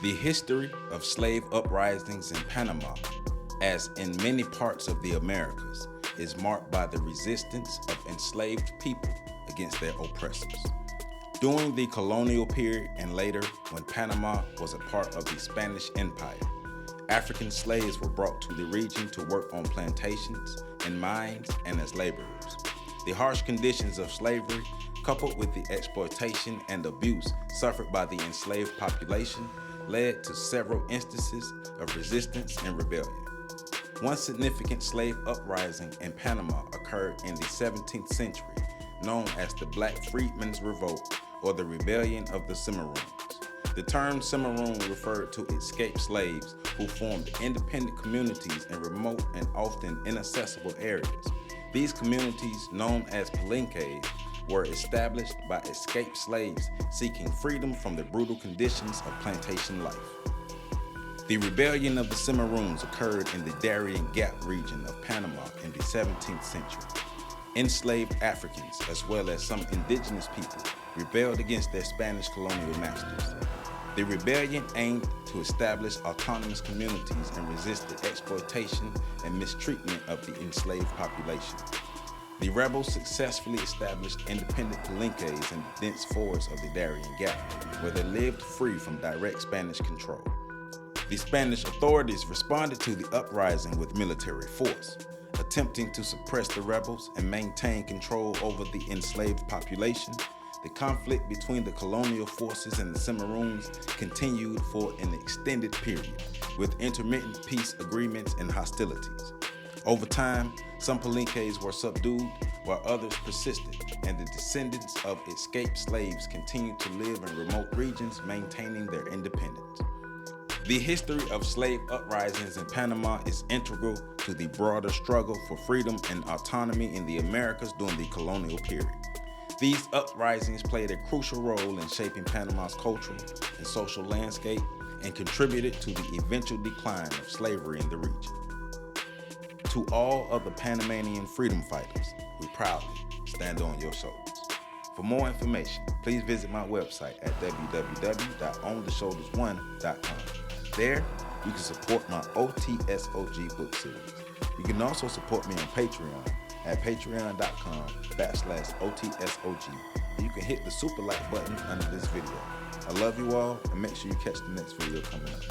The history of slave uprisings in Panama, as in many parts of the Americas, is marked by the resistance of enslaved people against their oppressors. During the colonial period and later, when Panama was a part of the Spanish Empire, African slaves were brought to the region to work on plantations and mines and as laborers. The harsh conditions of slavery, coupled with the exploitation and abuse suffered by the enslaved population, led to several instances of resistance and rebellion. One significant slave uprising in Panama occurred in the 17th century, known as the Black Freedmen's Revolt or the Rebellion of the Cimarrons. The term Cimarron referred to escaped slaves who formed independent communities in remote and often inaccessible areas. These communities, known as palenques, were established by escaped slaves seeking freedom from the brutal conditions of plantation life. The rebellion of the Cimarrons occurred in the Darien Gap region of Panama in the 17th century. Enslaved Africans, as well as some indigenous people, rebelled against their Spanish colonial masters. The rebellion aimed to establish autonomous communities and resist the exploitation and mistreatment of the enslaved population. The rebels successfully established independent palenques in the dense forests of the Darien Gap, where they lived free from direct Spanish control. The Spanish authorities responded to the uprising with military force, attempting to suppress the rebels and maintain control over the enslaved population. The conflict between the colonial forces and the Cimarrons continued for an extended period, with intermittent peace agreements and hostilities. Over time, some palenques were subdued, while others persisted, and the descendants of escaped slaves continued to live in remote regions, maintaining their independence. The history of slave uprisings in Panama is integral to the broader struggle for freedom and autonomy in the Americas during the colonial period. These uprisings played a crucial role in shaping Panama's cultural and social landscape and contributed to the eventual decline of slavery in the region. To all of the Panamanian freedom fighters, we proudly stand on your shoulders. For more information, please visit my website at www.ontheshoulders1.com. There, you can support my OTSOG book series. You can also support me on Patreon at patreon.com/OTSOG. And you can hit the super like button under this video. I love you all, and make sure you catch the next video coming up.